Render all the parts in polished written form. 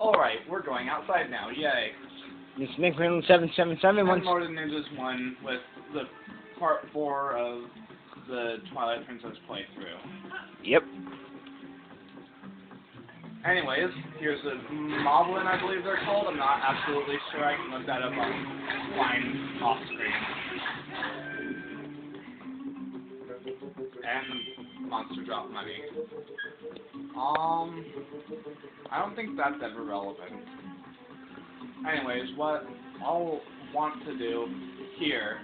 Alright, we're going outside now. Yay. It's Nick 777 And once. more than Ninjas 1 with the part 4 of the Twilight Princess playthrough. Yep. Anyways, here's the Moblin, I believe they're called. I'm not absolutely sure. I can look that up online off screen. And the monster drop money. I don't think that's ever relevant. Anyways, what I'll want to do here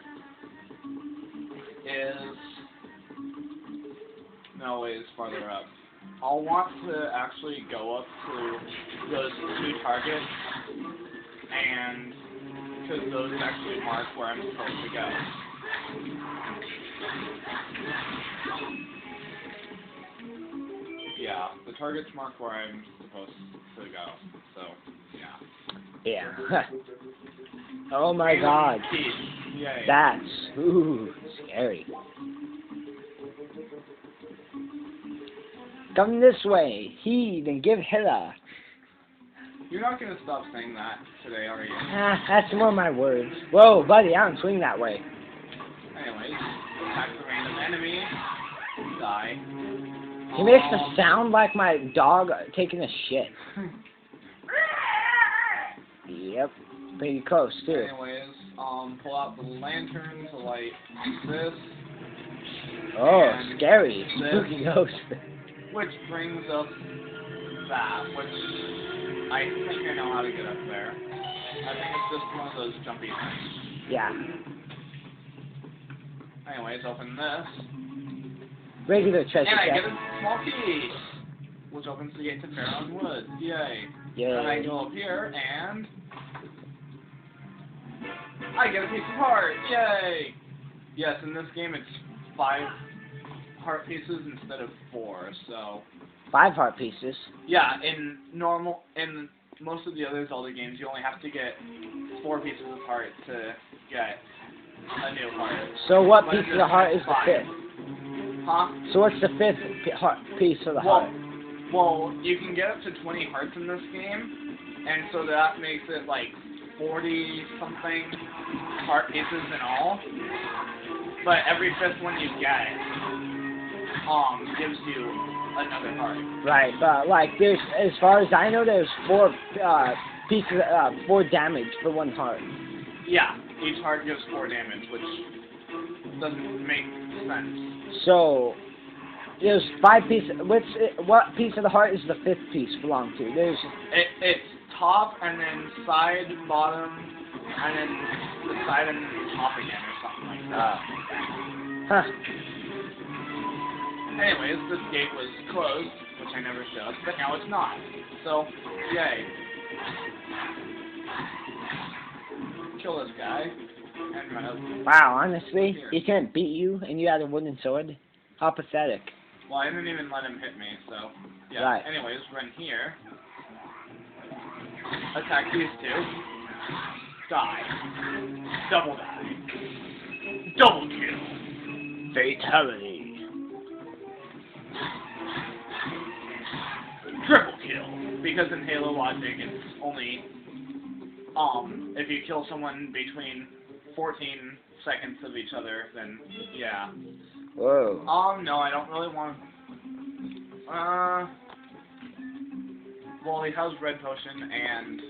is... No, it's farther up. I'll want to actually go up to those 2 targets, and because those actually mark where I'm supposed to go. Yeah, the targets mark where I'm supposed to go, so, yeah. Yeah. Oh my god. Yay. That's, ooh, scary. Come this way, heed and give Hilla. You're not going to stop saying that today, are you? That's more my words. Whoa, buddy, I don't swing that way. Anyways, attack the random enemy. Die. He makes a sound like my dog taking a shit. Yep, pretty close too. Anyways, pull out the lantern to light this. Oh, and scary. this, Spooky ghost. which brings up that, which I think I know how to get up there. I think it's just one of those jumpy things. Yeah. Anyways, open this. Regular treasure And I chest. get a small key, which opens the gate to Fairlawn Woods. Yay. Yay. And I go up here, and I get a piece of heart. Yay! Yes, in this game it's 5 heart pieces instead of 4, so... 5 heart pieces. Yeah, in most of the other Zelda games, you only have to get 4 pieces of heart to get a new heart. So what But piece in of the this heart one, is the it's 5th? 5. Huh? So what's the 5th piece of the heart? Well, you can get up to 20 hearts in this game, and so that makes it like 40-something heart pieces in all. But every 5th one you get, gives you another heart. Right, but like there's, as far as I know, there's 4 pieces, 4 damage for 1 heart. Yeah, each heart gives 4 damage, which doesn't make sense. So there's 5 pieces. What piece of the heart is the 5th piece belong to? It's top and then side, bottom, and then the side and top again, or something like that. Huh. Anyways, this gate was closed, which I never showed, but now it's not. So, yay. Kill this guy. And run up. Wow, honestly, Here. he can't beat you, and you had a wooden sword. How pathetic. Well, I didn't even let him hit me, so, yeah. Right. Anyways, run here. Attack these 2. Die. Double die. Double kill. Fatality. Triple kill. Because in Halo logic, it's only, if you kill someone between 14 seconds of each other, then, yeah. Whoa. No, I don't really want well, he has red potion and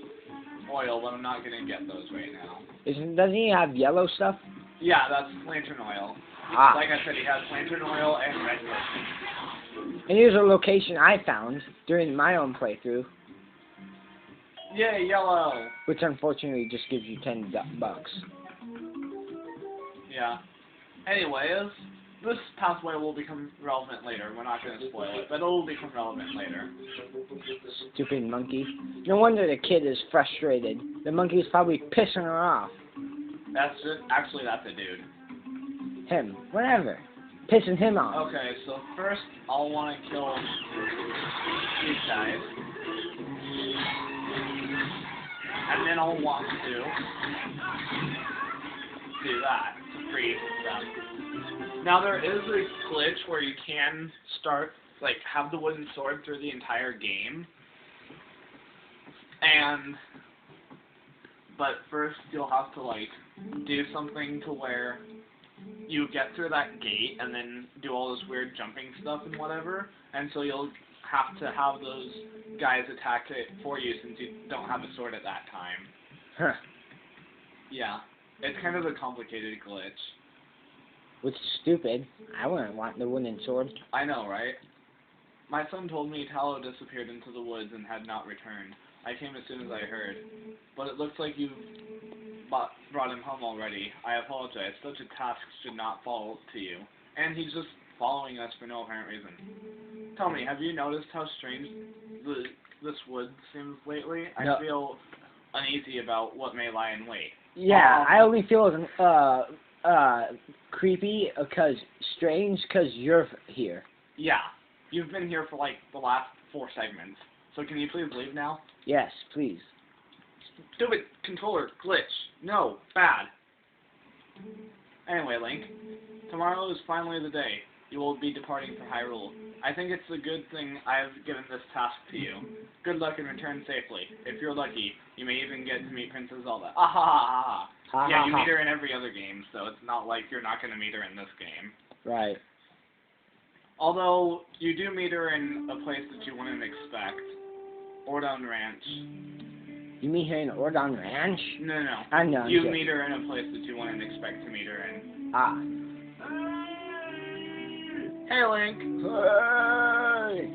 oil, but I'm not gonna get those right now. Doesn't he have yellow stuff? Yeah, that's lantern oil. Ah. Like I said, he has lantern oil and red potion. And here's a location I found during my own playthrough, Yay, yellow! which unfortunately just gives you $10 bucks. Yeah. Anyways, this pathway will become relevant later. We're not gonna spoil it, but it'll become relevant later. Stupid monkey. No wonder the kid is frustrated. The monkey's probably pissing her off. That's a dude. Him. Whatever. Pissing him off. Okay, so first I'll want to kill these guys. And then I'll want to do that to free them. Now there is a glitch where you can start, like, have the wooden sword through the entire game. But first you'll have to like do something to where you get through that gate and then do all this weird jumping stuff and whatever, and so you'll have to have those guys attack it for you since you don't have a sword at that time. Huh. Yeah, it's kind of a complicated glitch. Which is stupid. I wouldn't want the wooden sword. I know, right? My son told me Tallow disappeared into the woods and had not returned. I came as soon as I heard. But it looks like you've brought him home already. I apologize. Such a task should not fall to you. And he's just following us for no apparent reason. Tell me, have you noticed how strange this wood seems lately? No. I feel uneasy about what may lie in wait. Yeah, I only feel creepy strange because you're here. Yeah. You've been here for like the last 4 segments. So can you please leave now? Yes, please. Stupid controller glitch. No, bad. Anyway, Link, tomorrow is finally the day. You will be departing for Hyrule. I think it's a good thing I have given this task to you. Good luck and return safely. If you're lucky, you may even get to meet Princess Zelda. Ah ha ha ha. Yeah, you meet her in every other game, so it's not like you're not going to meet her in this game. Right. Although, you do meet her in a place that you wouldn't expect. Ordon Ranch. You meet her in Ordon Ranch? No, no. I know. You meet her in a place that you wouldn't expect to meet her in. Ah. Hey, Link. Hey.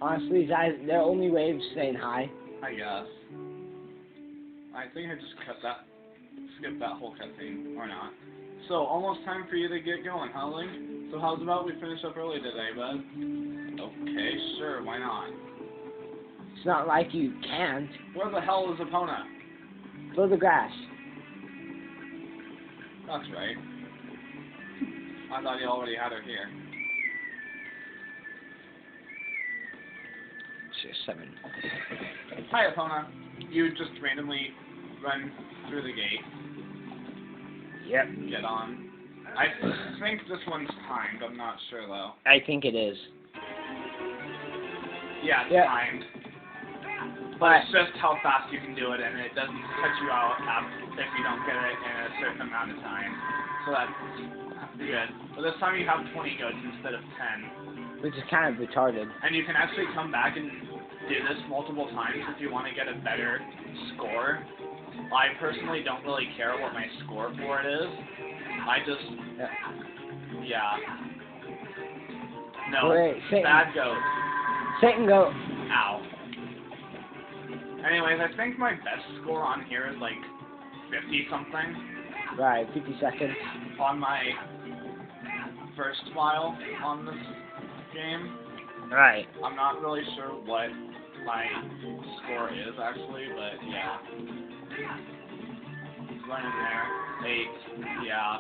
Honestly, that's their only way of saying hi. I guess. I think I just skipped that whole cutscene, or not. So, almost time for you to get going, huh, Link? So how's about we finish up early today, bud? Okay, sure, why not? It's not like you can't. Where the hell is Epona? Blow the grass. That's right. I thought you already had her here. Sure, 7. Hi, Epona. You just randomly run through the gate. Yep. Get on. I think this one's timed. I'm not sure, though. I think it is. Yeah, it's timed. But it's just how fast you can do it, and it doesn't cut you out if you don't get it in a certain amount of time. So that's good. But this time you have 20 goats instead of 10. Which is kind of retarded. And you can actually come back and do this multiple times if you want to get a better score. I personally don't really care what my score for it is. I just... Yeah. No. Wait, bad goat. Satan goat. Ow. Anyways, I think my best score on here is like 50-something. Right, 50 seconds. On my first file on this game. Right. I'm not really sure what my score is actually, but yeah. Running there. 8. Yeah.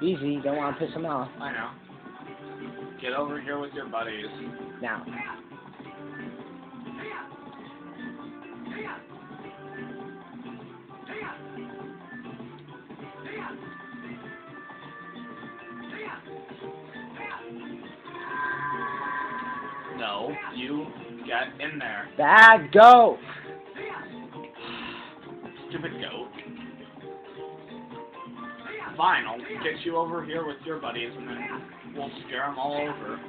Easy, don't want to piss them off. I know. Get over here with your buddies. Now. No, you get in there. Bad goat. Stupid goat. Fine, I'll get you over here with your buddies and then we'll scare them all over.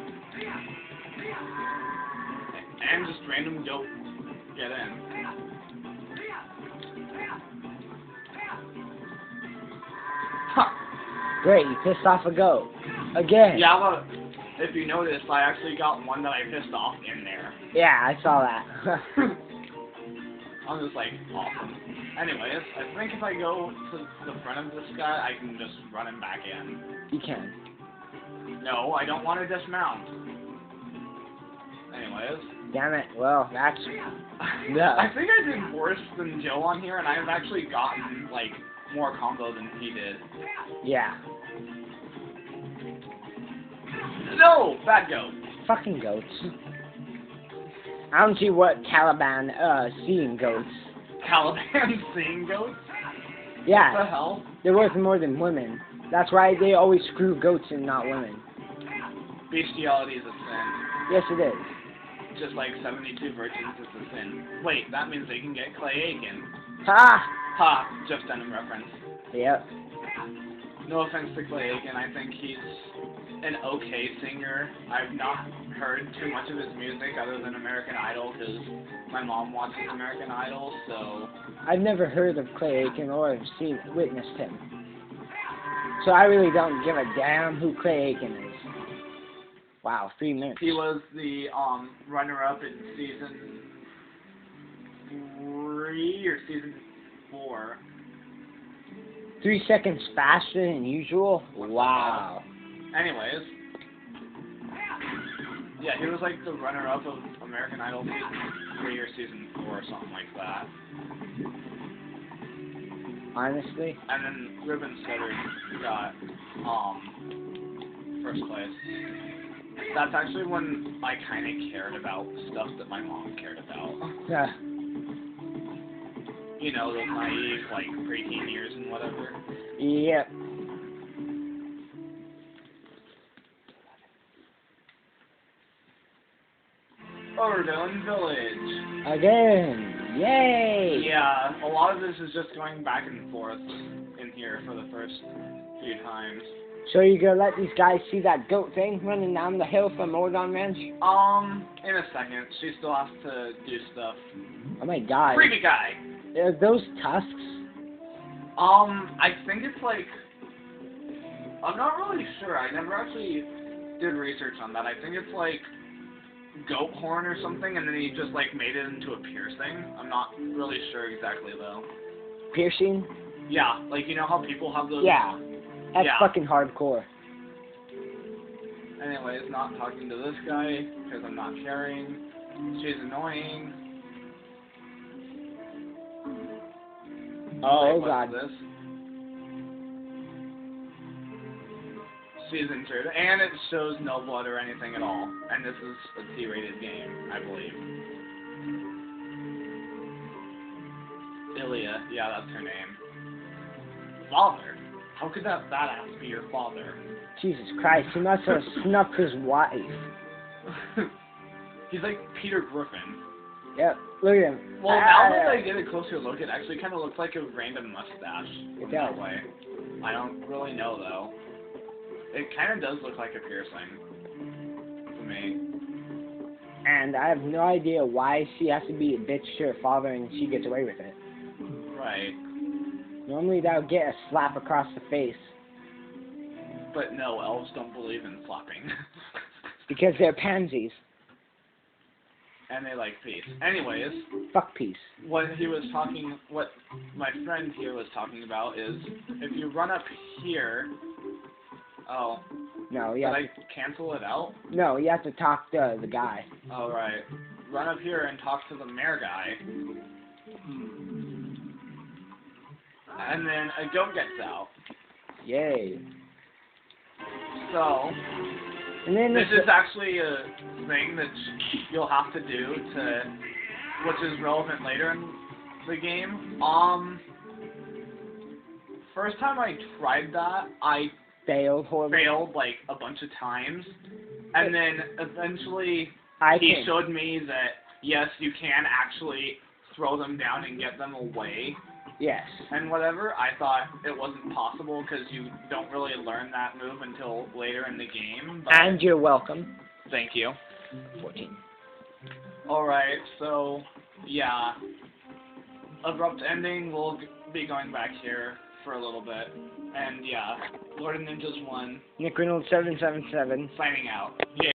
And just random goat get in. Huh. Great, you pissed off a goat. Again. Yeah, but if you notice, I actually got one that I pissed off in there. Yeah, I saw that. I was just like, awesome. Anyways, I think if I go to the front of this guy, I can just run him back in. You can. No, I don't want to dismount. Anyways. Damn it. Well, that's... I think I did worse than Joe on here, and I've actually gotten, like, more combo than he did. Yeah. No! Bad goat. Fucking goats. I don't see what Caliban, seeing goats. Caliban seeing goats? Yeah. What the hell? They're worth more than women. That's why they always screw goats and not women. Bestiality is a sin. Yes, it is. just like 72 virgins is a sin. Wait, that means they can get Clay Aiken. Ha! Ha! Just Denim reference. Yep. No offense to Clay Aiken, I think he's an okay singer. I've not heard too much of his music other than American Idol, because my mom watches American Idol, so... I've never heard of Clay Aiken or witnessed him. So I really don't give a damn who Clay Aiken is. Wow, 3 minutes. He was the runner-up in season 3 or season 4. 3 seconds faster than usual? Wow. Anyways. Yeah, he was like the runner-up of American Idol season 3 or season 4 or something like that. Honestly? And then Ribbon Stutter got first place. That's actually when I kind of cared about stuff that my mom cared about. Yeah. You know, those naive, like, preteen years and whatever. Yep. Overdone Village. Again. Yay! Yeah, a lot of this is just going back and forth in here for the first few times. So you gonna let these guys see that goat thing running down the hill from Mordon Ranch? In a second. She still has to do stuff. Oh my god. Creepy guy! Are those tusks? I think it's like... I'm not really sure. I never actually did research on that. I think it's like goat horn or something, and then he just like made it into a piercing. I'm not really sure exactly though. Piercing? Yeah, like you know how people have those... Yeah. That's Yeah. fucking hardcore. Anyways, not talking to this guy, because I'm not caring. She's annoying. Oh, Wait, what's god. this? She's injured, and it shows no blood or anything at all. And this is a T-rated game, I believe. Ilya, yeah, that's her name. Father? How could that badass be your father? Jesus Christ, he must have snuffed his wife. He's like Peter Griffin. Yep, look at him. Well, now that I get a closer look, it actually kind of looks like a random mustache. It That does. way. I don't really know, though. It kind of does look like a piercing. To me. And I have no idea why she has to be a bitch to her father and she gets away with it. Right. Normally that would get a slap across the face. But no, elves don't believe in slapping. Because they're pansies. And they like peace. Anyways, Fuck peace. what my friend here was talking about is, if you run up here... Oh. No, you Did have I to, cancel it out? no, you have to talk to the guy. Oh, right. Run up here and talk to the mayor guy. And then a goat gets out. Yay. So, And then this there's is actually a thing that you'll have to do which is relevant later in the game. First time I tried that, I failed horribly. failed like a bunch of times. And then eventually I he can. showed me that, yes, you can actually throw them down and get them away. Yes. And whatever, I thought it wasn't possible because you don't really learn that move until later in the game. But And you're welcome. thank you. 14. Alright, so, yeah. Abrupt ending, we'll be going back here for a little bit. And yeah, Lord of Ninjas 1, Nick Reynolds 777. signing out. Yeah.